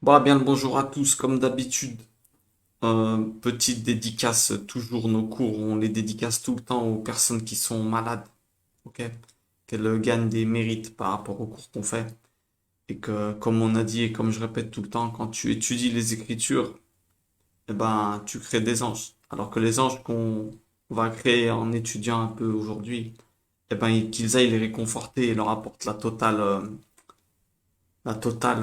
Bah, bien le bonjour à tous, comme d'habitude. Petite dédicace, toujours nos cours, on les dédicace tout le temps aux personnes qui sont malades, ok? Qu'elles gagnent des mérites par rapport aux cours qu'on fait. Et que, comme on a dit et comme je répète tout le temps, quand tu étudies les Écritures, eh ben, tu crées des anges. Alors que les anges qu'on va créer en étudiant un peu aujourd'hui, eh ben, qu'ils aillent les réconforter et leur apportent la totale,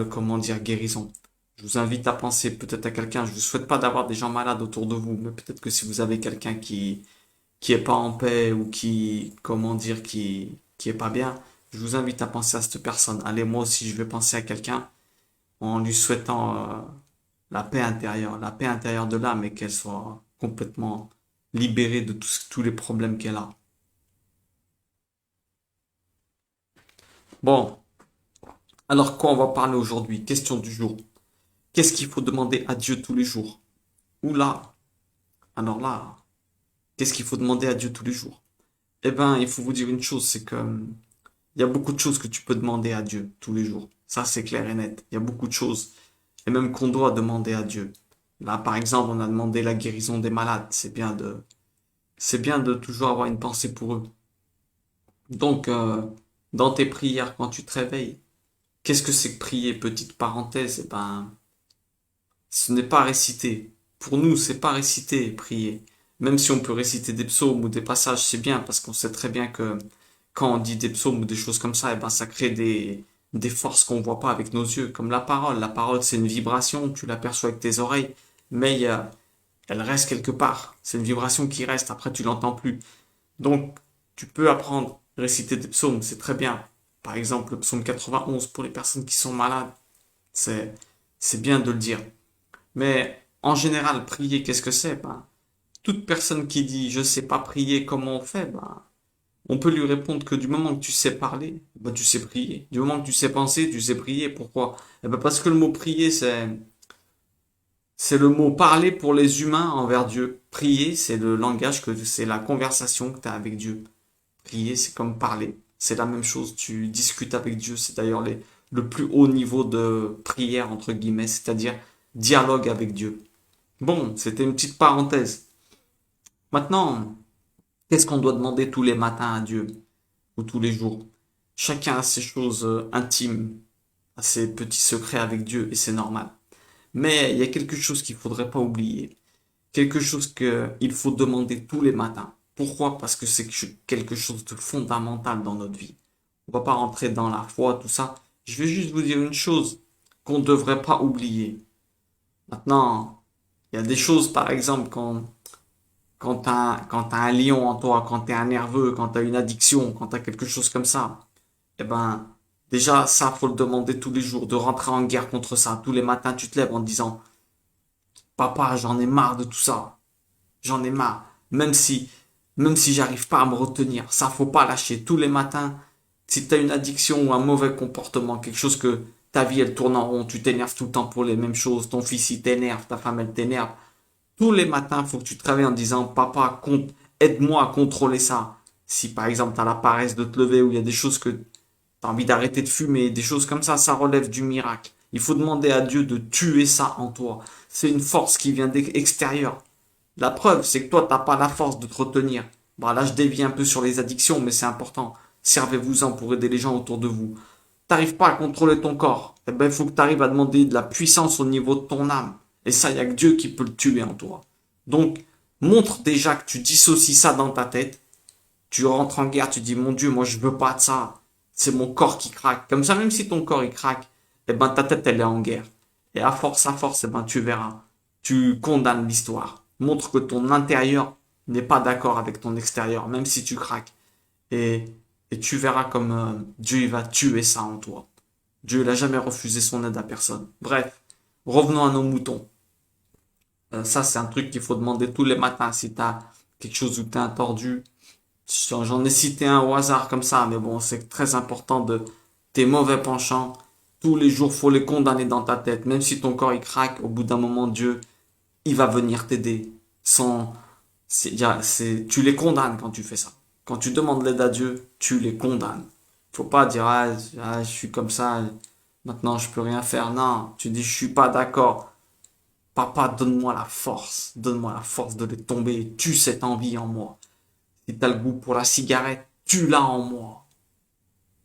comment dire, guérison. Je vous invite à penser peut-être à quelqu'un. Je ne vous souhaite pas d'avoir des gens malades autour de vous, mais peut-être que si vous avez quelqu'un qui est pas en paix ou qui, comment dire, qui est pas bien, je vous invite à penser à cette personne. Allez, moi aussi, je vais penser à quelqu'un en lui souhaitant la paix intérieure de l'âme et qu'elle soit complètement libérée de tous les problèmes qu'elle a. Bon, alors quoi on va parler aujourd'hui? Question du jour. Qu'est-ce qu'il faut demander à Dieu tous les jours? Oula, alors là, qu'est-ce qu'il faut demander à Dieu tous les jours? Eh ben, il faut vous dire une chose, c'est que il y a beaucoup de choses que tu peux demander à Dieu tous les jours. Ça, c'est clair et net. Il y a beaucoup de choses, et même qu'on doit demander à Dieu. Là, par exemple, on a demandé la guérison des malades. C'est bien de toujours avoir une pensée pour eux. Donc, dans tes prières, quand tu te réveilles, qu'est-ce que c'est que prier? Petite parenthèse, eh ben, ce n'est pas réciter. Pour nous, c'est pas réciter, prier. Même si on peut réciter des psaumes ou des passages, c'est bien parce qu'on sait très bien que quand on dit des psaumes ou des choses comme ça, eh ben, ça crée des forces qu'on voit pas avec nos yeux, comme la parole. La parole, c'est une vibration, tu l'aperçois avec tes oreilles, mais elle reste quelque part. C'est une vibration qui reste, après tu l'entends plus. Donc, tu peux apprendre, réciter des psaumes, c'est très bien. Par exemple, le psaume 91 pour les personnes qui sont malades, c'est, c'est bien de le dire. Mais en général, prier, qu'est-ce que c'est? Ben, toute personne qui dit je sais pas prier, comment on fait? Ben, on peut lui répondre que du moment que tu sais parler, ben, tu sais prier. Du moment que tu sais penser, tu sais prier. Pourquoi? Eh ben, parce que le mot prier, c'est le mot parler pour les humains envers Dieu. Prier, c'est le langage c'est la conversation que tu as avec Dieu. Prier, c'est comme parler. C'est la même chose. Tu discutes avec Dieu. C'est d'ailleurs le plus haut niveau de prière, entre guillemets, c'est-à-dire dialogue avec Dieu. Bon, c'était une petite parenthèse. Maintenant, qu'est-ce qu'on doit demander tous les matins à Dieu ou tous les jours? Chacun a ses choses intimes, a ses petits secrets avec Dieu et c'est normal. Mais il y a quelque chose qu'il faudrait pas oublier. Quelque chose qu'il faut demander tous les matins. Pourquoi? Parce que c'est quelque chose de fondamental dans notre vie. On va pas rentrer dans la foi, tout ça. Je vais juste vous dire une chose qu'on ne devrait pas oublier. Maintenant, il y a des choses, par exemple, quand t'as un lion en toi, quand t'es un nerveux, quand t'as une addiction, quand t'as quelque chose comme ça, eh ben, déjà, ça, faut le demander tous les jours, de rentrer en guerre contre ça. Tous les matins, tu te lèves en te disant, papa, j'en ai marre de tout ça. J'en ai marre. Même si j'arrive pas à me retenir, ça, faut pas lâcher. Tous les matins, si t'as une addiction ou un mauvais comportement, quelque chose que ta vie, elle tourne en rond, tu t'énerves tout le temps pour les mêmes choses, ton fils, il t'énerve, ta femme, elle t'énerve, tous les matins, il faut que tu te réveilles en disant, papa, aide-moi à contrôler ça. Si par exemple, tu as la paresse de te lever ou il y a des choses que tu as envie d'arrêter de fumer, des choses comme ça relève du miracle. Il faut demander à Dieu de tuer ça en toi. C'est une force qui vient d'extérieur. La preuve, c'est que toi, t'as pas la force de te retenir. Bon, là, je dévie un peu sur les addictions, mais c'est important. Servez-vous-en pour aider les gens autour de vous. T'arrives pas à contrôler ton corps. Eh ben, il faut que tu arrives à demander de la puissance au niveau de ton âme. Et ça, il y a que Dieu qui peut le tuer en toi. Donc, montre déjà que tu dissocies ça dans ta tête. Tu rentres en guerre, tu dis, mon Dieu, moi, je veux pas de ça. C'est mon corps qui craque. Comme ça, même si ton corps, il craque, eh ben, ta tête, elle est en guerre. Et à force, eh ben, tu verras. Tu condamnes l'histoire. Montre que ton intérieur n'est pas d'accord avec ton extérieur, même si tu craques. Et, et tu verras comme Dieu, il va tuer ça en toi. Dieu n'a jamais refusé son aide à personne. Bref, revenons à nos moutons. Ça, c'est un truc qu'il faut demander tous les matins si t'as quelque chose où t'es un tordu. J'en ai cité un au hasard comme ça, mais bon, c'est très important de tes mauvais penchants. Tous les jours, faut les condamner dans ta tête. Même si ton corps il craque, au bout d'un moment, Dieu, il va venir t'aider. Sans, tu les condamnes quand tu fais ça. Quand tu demandes l'aide à Dieu, tu les condamnes. Faut pas dire, je suis comme ça. Maintenant, je peux rien faire. Non, tu dis, je suis pas d'accord. Papa, donne-moi la force de les tomber. Tue cette envie en moi. Si t'as le goût pour la cigarette, tue-la en moi.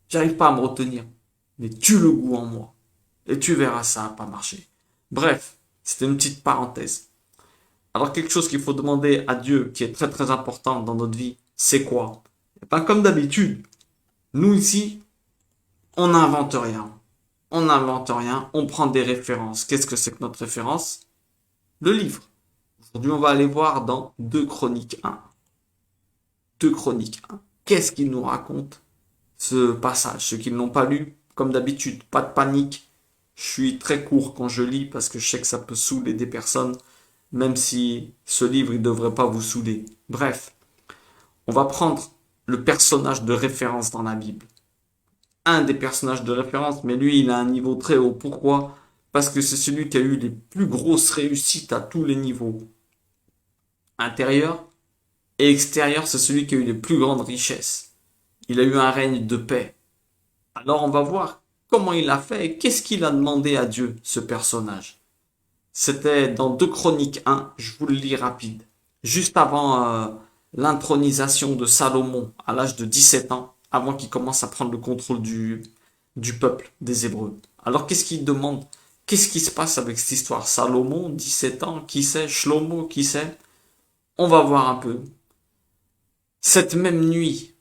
J'arrive pas à me retenir, mais tue le goût en moi. Et tu verras, ça n'a pas marché. Bref, c'était une petite parenthèse. Alors quelque chose qu'il faut demander à Dieu, qui est très très important dans notre vie, c'est quoi? Et ben, comme d'habitude, nous ici, on n'invente rien. On n'invente rien, on prend des références. Qu'est-ce que c'est que notre référence? Le livre. Aujourd'hui, on va aller voir dans 2 Chroniques 1. 2 Chroniques 1. Qu'est-ce qu'il nous raconte ce passage? Ceux qui ne l'ont pas lu, comme d'habitude, pas de panique. Je suis très court quand je lis parce que je sais que ça peut saouler des personnes, même si ce livre, il devrait pas vous saouler. Bref, on va prendre le personnage de référence dans la Bible. Un des personnages de référence, mais lui, il a un niveau très haut. Pourquoi? Parce que c'est celui qui a eu les plus grosses réussites à tous les niveaux. Intérieur et extérieur, c'est celui qui a eu les plus grandes richesses. Il a eu un règne de paix. Alors on va voir comment il a fait et qu'est-ce qu'il a demandé à Dieu, ce personnage. C'était dans 2 Chroniques 1, je vous le lis rapide. Juste avant l'intronisation de Salomon à l'âge de 17 ans, avant qu'il commence à prendre le contrôle du peuple des Hébreux. Alors qu'est-ce qu'il demande? Qu'est-ce qui se passe avec cette histoire? Salomon, 17 ans, qui sait? Shlomo, qui sait? On va voir un peu. Cette même nuit,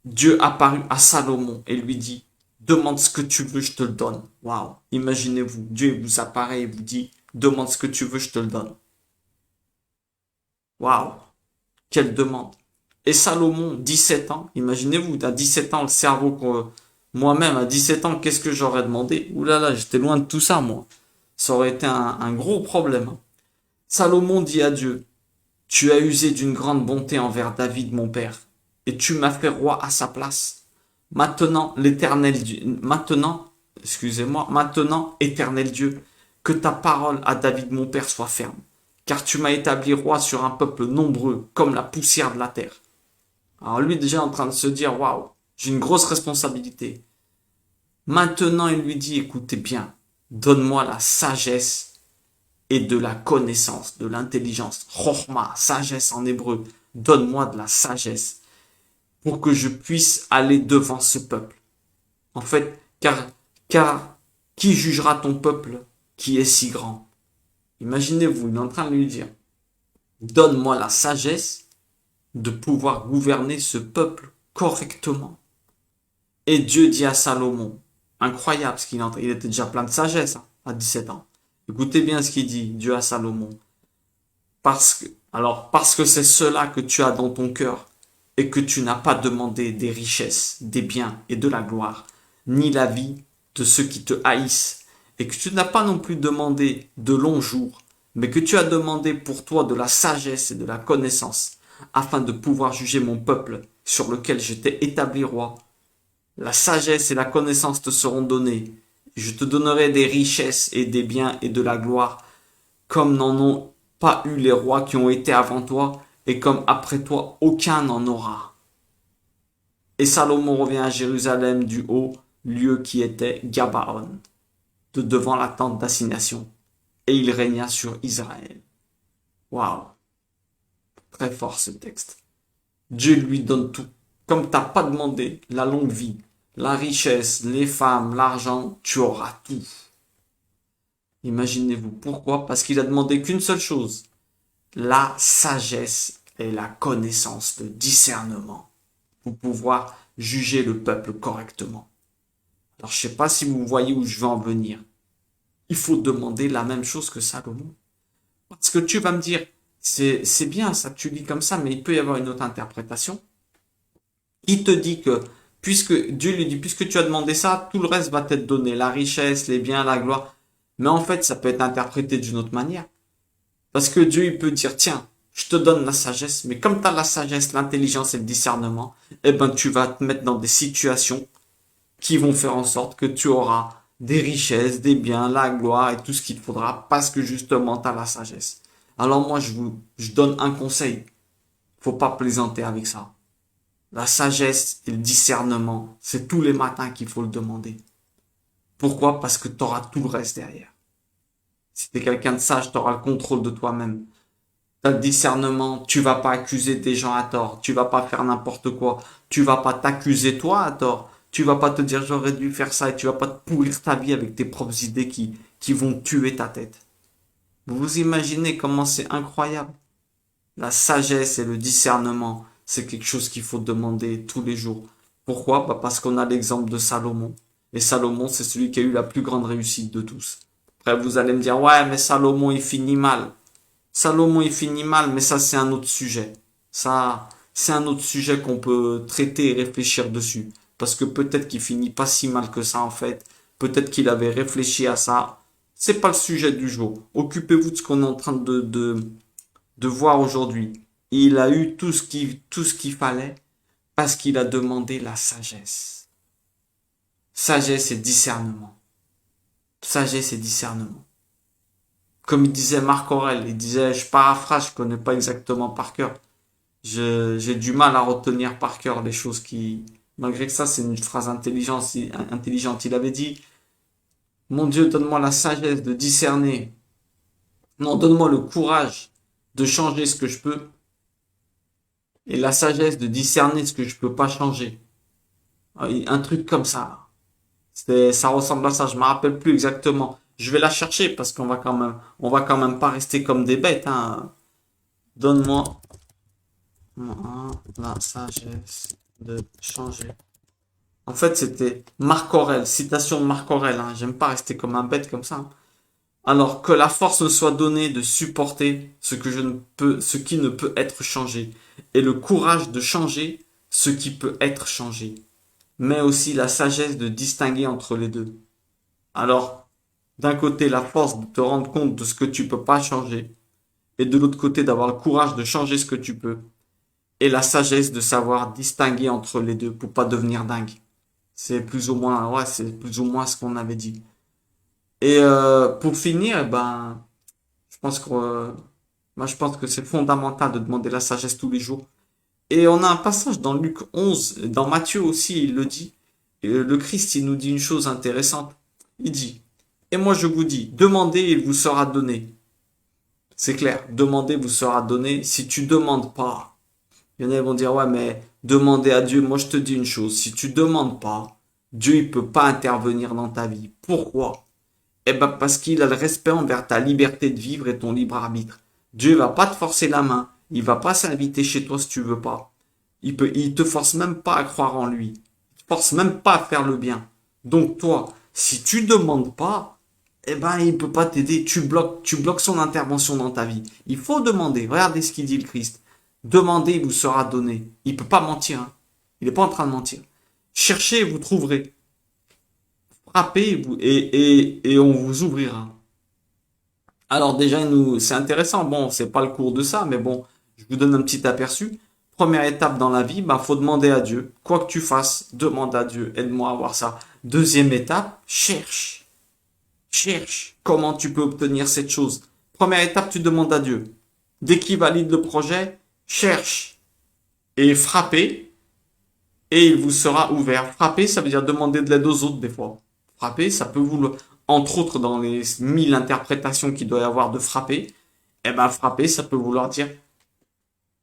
Dieu apparut à Salomon et lui dit, demande ce que tu veux, je te le donne. Waouh. Imaginez-vous, Dieu vous apparaît et vous dit, demande ce que tu veux, je te le donne. Waouh. Quelle demande. Et Salomon, 17 ans, imaginez-vous, à 17 ans, le cerveau que moi-même, à 17 ans, qu'est-ce que j'aurais demandé? Ouh là là, j'étais loin de tout ça, moi. Ça aurait été un gros problème. Salomon dit à Dieu, tu as usé d'une grande bonté envers David, mon père, et tu m'as fait roi à sa place. Maintenant, éternel Dieu, que ta parole à David, mon père, soit ferme, car tu m'as établi roi sur un peuple nombreux, comme la poussière de la terre. Alors lui déjà en train de se dire, waouh, j'ai une grosse responsabilité. Maintenant, il lui dit, écoutez bien, donne-moi la sagesse et de la connaissance, de l'intelligence. Chokhma, sagesse en hébreu. Donne-moi de la sagesse pour que je puisse aller devant ce peuple. En fait, car qui jugera ton peuple qui est si grand? Imaginez-vous, il est en train de lui dire, donne-moi la sagesse de pouvoir gouverner ce peuple correctement. Et Dieu dit à Salomon, incroyable ce il était déjà plein de sagesse à 17 ans. Écoutez bien ce qu'il dit, Dieu à Salomon. Parce que c'est cela que tu as dans ton cœur et que tu n'as pas demandé des richesses, des biens et de la gloire, ni la vie de ceux qui te haïssent, et que tu n'as pas non plus demandé de longs jours, mais que tu as demandé pour toi de la sagesse et de la connaissance, afin de pouvoir juger mon peuple sur lequel je t'ai établi roi. La sagesse et la connaissance te seront données. Je te donnerai des richesses et des biens et de la gloire, comme n'en ont pas eu les rois qui ont été avant toi, et comme après toi aucun n'en aura. Et Salomon revient à Jérusalem du haut lieu qui était Gabaon, de devant la tente d'assignation, et il régna sur Israël. Waouh, très fort ce texte. Dieu lui donne tout. Comme t'as pas demandé la longue vie, la richesse, les femmes, l'argent, tu auras tout. Imaginez-vous. Pourquoi? Parce qu'il a demandé qu'une seule chose. La sagesse et la connaissance, le discernement, pour pouvoir juger le peuple correctement. Alors, je sais pas si vous voyez où je veux en venir. Il faut demander la même chose que Salomon. Parce que tu vas me dire, c'est bien ça, tu lis comme ça, mais il peut y avoir une autre interprétation. Il te dit que, puisque Dieu lui dit, puisque tu as demandé ça, tout le reste va t'être donné, la richesse, les biens, la gloire. Mais en fait, ça peut être interprété d'une autre manière. Parce que Dieu, il peut dire, tiens, je te donne la sagesse, mais comme tu as la sagesse, l'intelligence et le discernement, eh ben, tu vas te mettre dans des situations qui vont faire en sorte que tu auras des richesses, des biens, la gloire et tout ce qu'il te faudra parce que justement, tu as la sagesse. Alors moi, je donne un conseil. Faut pas plaisanter avec ça. La sagesse et le discernement, c'est tous les matins qu'il faut le demander. Pourquoi? Parce que tu auras tout le reste derrière. Si tu es quelqu'un de sage, tu auras le contrôle de toi-même. T'as le discernement, tu vas pas accuser des gens à tort, tu vas pas faire n'importe quoi, tu vas pas t'accuser toi à tort, tu vas pas te dire j'aurais dû faire ça et tu vas pas te pourrir ta vie avec tes propres idées qui vont tuer ta tête. Vous vous imaginez comment c'est incroyable? La sagesse et le discernement, c'est quelque chose qu'il faut demander tous les jours. Pourquoi? Bah parce qu'on a l'exemple de Salomon. Et Salomon, c'est celui qui a eu la plus grande réussite de tous. Après, vous allez me dire, ouais, mais Salomon, il finit mal. Salomon, il finit mal, mais ça, c'est un autre sujet. Ça, c'est un autre sujet qu'on peut traiter et réfléchir dessus. Parce que peut-être qu'il finit pas si mal que ça, en fait. Peut-être qu'il avait réfléchi à ça. C'est pas le sujet du jour. Occupez-vous de ce qu'on est en train de voir aujourd'hui. Il a eu tout ce qu'il fallait parce qu'il a demandé la sagesse. Sagesse et discernement. Sagesse et discernement. Comme il disait Marc Aurèle, il disait, je paraphrase, je connais pas exactement par cœur. J'ai du mal à retenir par cœur les choses qui, malgré que ça, c'est une phrase intelligente. Il avait dit, mon Dieu, donne-moi la sagesse de discerner. Non, donne-moi le courage de changer ce que je peux et la sagesse de discerner ce que je peux pas changer. Un truc comme ça. Ça ressemble à ça. Je me rappelle plus exactement. Je vais la chercher parce on va quand même pas rester comme des bêtes, hein. Donne-moi la sagesse de changer. En fait, c'était Marc Aurèle, citation de Marc Aurèle, hein. J'aime pas rester comme un bête comme ça, hein. Alors que la force me soit donnée de supporter ce qui ne peut être changé, et le courage de changer ce qui peut être changé, mais aussi la sagesse de distinguer entre les deux. Alors, d'un côté, la force de te rendre compte de ce que tu peux pas changer, et de l'autre côté, d'avoir le courage de changer ce que tu peux, et la sagesse de savoir distinguer entre les deux pour pas devenir dingue. C'est plus ou moins, ouais, c'est plus ou moins ce qu'on avait dit. Et pour finir, eh ben, je pense que, moi, je pense que c'est fondamental de demander la sagesse tous les jours. Et on a un passage dans Luc 11, dans Matthieu aussi, il le dit. Et le Christ, il nous dit une chose intéressante. Il dit, et moi je vous dis, demandez, il vous sera donné. C'est clair, demandez, vous sera donné. Si tu demandes pas, il y en a qui vont dire, ouais, mais demander à Dieu, moi je te dis une chose, si tu demandes pas, Dieu il peut pas intervenir dans ta vie. Pourquoi? Eh ben parce qu'il a le respect envers ta liberté de vivre et ton libre arbitre. Dieu va pas te forcer la main, il va pas s'inviter chez toi si tu veux pas. Il te force même pas à croire en lui. Il te force même pas à faire le bien. Donc toi, si tu demandes pas, eh ben il peut pas t'aider. Tu bloques son intervention dans ta vie. Il faut demander. Regardez ce qu'il dit le Christ. Demandez, il vous sera donné. Il peut pas mentir, hein. Il est pas en train de mentir. Cherchez et vous trouverez. Frappez et on vous ouvrira. Alors déjà, c'est intéressant. Bon, c'est pas le cours de ça, mais bon, je vous donne un petit aperçu. Première étape dans la vie, bah, faut demander à Dieu. Quoi que tu fasses, demande à Dieu. Aide-moi à voir ça. Deuxième étape, cherche. Cherche comment tu peux obtenir cette chose. Première étape, tu demandes à Dieu. Dès qu'il valide le projet, cherche et frappez et il vous sera ouvert. Frapper, ça veut dire demander de l'aide aux autres des fois. Frapper, ça peut entre autres dans les 1000 interprétations qu'il doit y avoir de frapper, eh ben frapper, ça peut vouloir dire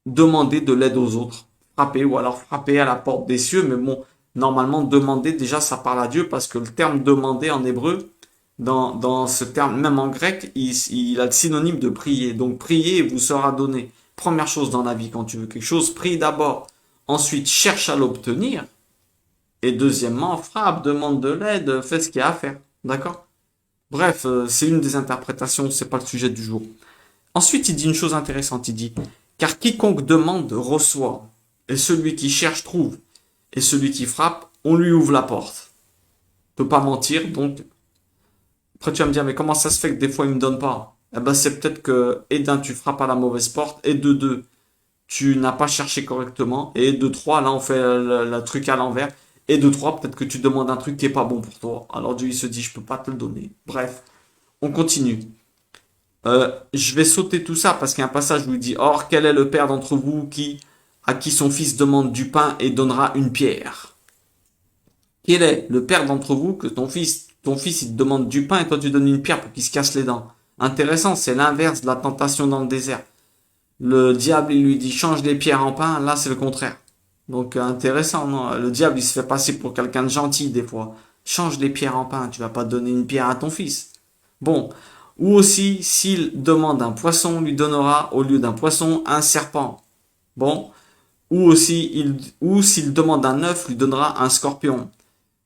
demander de l'aide aux autres. Frapper ou alors frapper à la porte des cieux, mais bon, normalement demander déjà ça parle à Dieu parce que le terme demander en hébreu, dans ce terme, même en grec, il a le synonyme de prier. Donc prier et vous sera donné. Première chose dans la vie, quand tu veux quelque chose, prie d'abord. Ensuite, cherche à l'obtenir. Et deuxièmement, frappe, demande de l'aide, fais ce qu'il y a à faire. D'accord? Bref, c'est une des interprétations, c'est pas le sujet du jour. Ensuite, il dit une chose intéressante, il dit, car quiconque demande reçoit, et celui qui cherche trouve, et celui qui frappe, on lui ouvre la porte. Il peut pas mentir, donc, après tu vas me dire, mais comment ça se fait que des fois il me donne pas? Eh ben, c'est peut-être que, et d'un, tu frappes à la mauvaise porte, et de deux, tu n'as pas cherché correctement, et de trois, là on fait le truc à l'envers, et de trois, peut-être que tu demandes un truc qui est pas bon pour toi. Alors Dieu il se dit, je peux pas te le donner. Bref, on continue. Je vais sauter tout ça parce qu'il y a un passage où il dit, or quel est le père d'entre vous à qui son fils demande du pain et donnera une pierre? Quel est le père d'entre vous que ton fils ton fils, il te demande du pain et toi, tu donnes une pierre pour qu'il se casse les dents. Intéressant, c'est l'inverse de la tentation dans le désert. Le diable, il lui dit, change les pierres en pain. Là, c'est le contraire. Donc, intéressant, non? Le diable, il se fait passer pour quelqu'un de gentil, des fois. Change les pierres en pain. Tu vas pas donner une pierre à ton fils. Bon. Ou aussi, s'il demande un poisson, on lui donnera, au lieu d'un poisson, un serpent. Bon. Ou aussi, ou s'il demande un œuf, lui donnera un scorpion.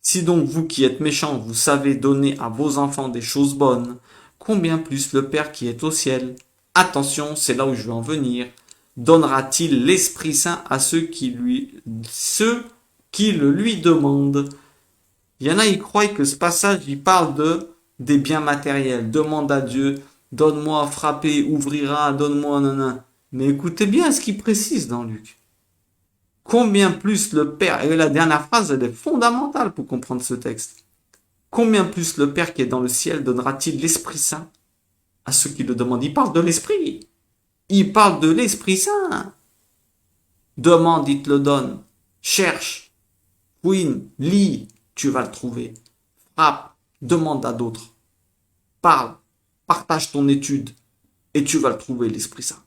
Si donc vous qui êtes méchants, vous savez donner à vos enfants des choses bonnes, combien plus le Père qui est au ciel, attention, c'est là où je veux en venir, donnera-t-il l'Esprit Saint à ceux qui le lui demandent. Il y en a, ils croient que ce passage, il parle des biens matériels. Demande à Dieu, donne-moi frapper, ouvrira, donne-moi, nanana. Mais écoutez bien ce qu'il précise dans Luc. Combien plus le Père, et la dernière phrase, elle est fondamentale pour comprendre ce texte. Combien plus le Père qui est dans le ciel donnera-t-il l'Esprit Saint à ceux qui le demandent? Il parle de l'Esprit. Il parle de l'Esprit Saint. Demande, il te le donne. Cherche, fouine, lis, tu vas le trouver. Frappe, demande à d'autres. Parle, partage ton étude et tu vas le trouver, l'Esprit Saint.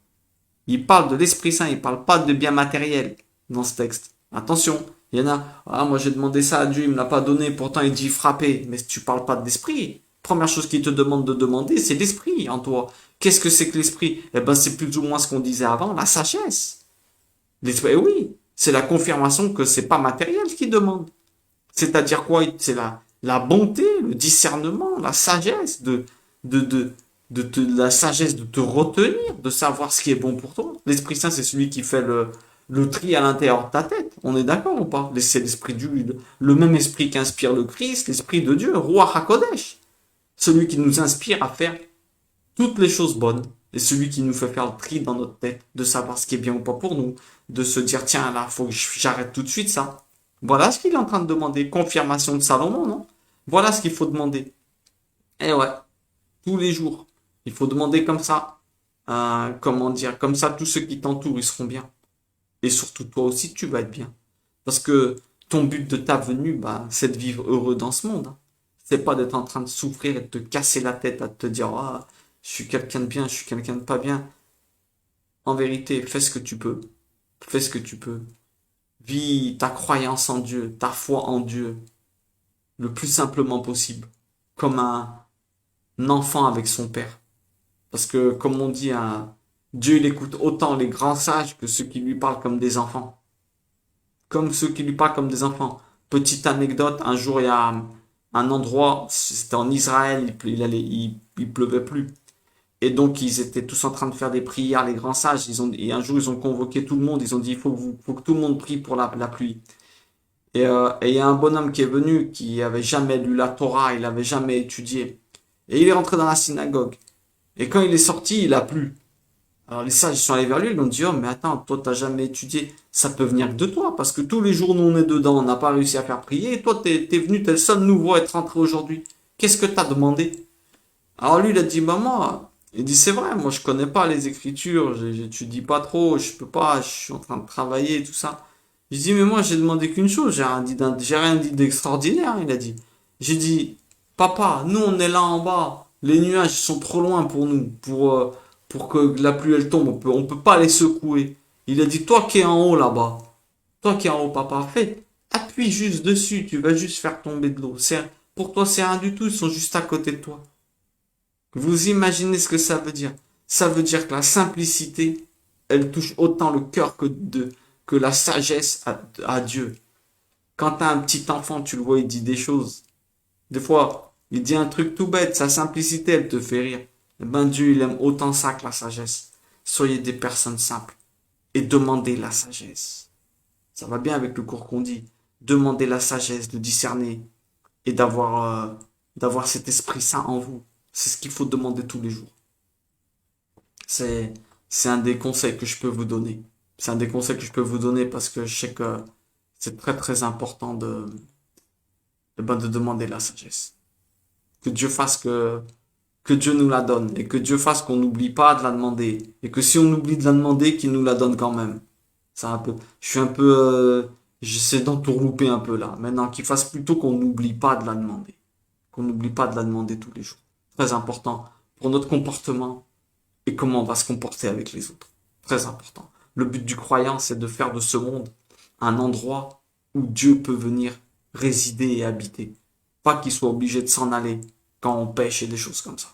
Il parle de l'Esprit Saint, il parle pas de biens matériels dans ce texte. Attention, il y en a, ah, moi j'ai demandé ça à Dieu, il me l'a pas donné, pourtant il dit frapper. Mais tu parles pas de l'esprit. Première chose qu'il te demande de demander, c'est l'esprit en toi. Qu'est-ce que c'est que l'esprit? Eh ben, c'est plus ou moins ce qu'on disait avant, la sagesse. L'esprit, oui, c'est la confirmation que c'est pas matériel ce qu'il demande. C'est-à-dire quoi? C'est la bonté, le discernement, la sagesse de, de, la sagesse de te retenir, de savoir ce qui est bon pour toi. L'Esprit Saint, c'est celui qui fait le tri à l'intérieur de ta tête. On est d'accord ou pas? C'est l'esprit le même esprit qui inspire le Christ, l'esprit de Dieu, Roi HaKodesh. Celui qui nous inspire à faire toutes les choses bonnes. Et celui qui nous fait faire le tri dans notre tête, de savoir ce qui est bien ou pas pour nous, de se dire, tiens, là, faut que j'arrête tout de suite ça. Voilà ce qu'il est en train de demander. Confirmation de Salomon, non? Voilà ce qu'il faut demander. Et ouais, tous les jours. Il faut demander comme ça. Comment dire? Comme ça, tous ceux qui t'entourent, ils seront bien. Et surtout, toi aussi, tu vas être bien. Parce que ton but de ta venue, bah, c'est de vivre heureux dans ce monde. Hein. C'est pas d'être en train de souffrir et de te casser la tête à te dire, ah, je suis quelqu'un de bien, je suis quelqu'un de pas bien. En vérité, fais ce que tu peux. Fais ce que tu peux. Vis ta croyance en Dieu, ta foi en Dieu, le plus simplement possible. Comme un enfant avec son père. Parce que, comme on dit, Dieu, il écoute autant les grands sages que ceux qui lui parlent comme des enfants. Comme ceux qui lui parlent comme des enfants. Petite anecdote, un jour, il y a un endroit, c'était en Israël, il pleuvait plus. Et donc, ils étaient tous en train de faire des prières, les grands sages. Et un jour, ils ont convoqué tout le monde. Ils ont dit, faut que tout le monde prie pour la pluie. Et il y a un bonhomme qui est venu, qui avait jamais lu la Torah, il avait jamais étudié. Et il est rentré dans la synagogue. Et quand il est sorti, il a plu. Alors les sages sont allés vers lui, ils lui ont dit, oh mais attends, toi t'as jamais étudié, ça peut venir que de toi, parce que tous les jours nous on est dedans, on n'a pas réussi à faire prier, et toi t'es venu, t'es le seul nouveau à être rentré aujourd'hui. Qu'est-ce que t'as demandé? Alors lui il a dit, bah moi, il dit c'est vrai, moi je connais pas les écritures, j'étudie pas trop, je peux pas, je suis en train de travailler et tout ça. Je dis mais moi j'ai demandé qu'une chose, j'ai rien dit d'extraordinaire, il a dit. J'ai dit, papa, nous on est là en bas, les nuages sont trop loin pour nous, pour que la pluie elle tombe, on peut pas les secouer. Il a dit, toi qui es en haut là-bas, toi qui es en haut, papa, fais, appuie juste dessus, tu vas juste faire tomber de l'eau. Pour toi c'est rien du tout, ils sont juste à côté de toi. Vous imaginez ce que ça veut dire? Ça veut dire que la simplicité, elle touche autant le cœur que la sagesse à Dieu. Quand t'as un petit enfant, tu le vois, il dit des choses. Des fois, il dit un truc tout bête, sa simplicité, elle te fait rire. Eh ben, Dieu, il aime autant ça que la sagesse. Soyez des personnes simples et demandez la sagesse. Ça va bien avec le cours qu'on dit. Demandez la sagesse de discerner et d'avoir cet Esprit Saint en vous. C'est ce qu'il faut demander tous les jours. C'est, c'est un des conseils que je peux vous donner. C'est un des conseils que je peux vous donner parce que je sais que c'est très très important de demander la sagesse. Que Dieu fasse que Dieu nous la donne et que Dieu fasse qu'on n'oublie pas de la demander et que si on oublie de la demander, qu'il nous la donne quand même. C'est un peu, je suis un peu, j'essaie d'entourlouper un peu là. Maintenant, qu'il fasse plutôt qu'on n'oublie pas de la demander. qu'on n'oublie pas de la demander tous les jours. Très important pour notre comportement et comment on va se comporter avec les autres. Très important. Le but du croyant, c'est de faire de ce monde un endroit où Dieu peut venir résider et habiter. Pas qu'il soit obligé de s'en aller quand on pêche et des choses comme ça.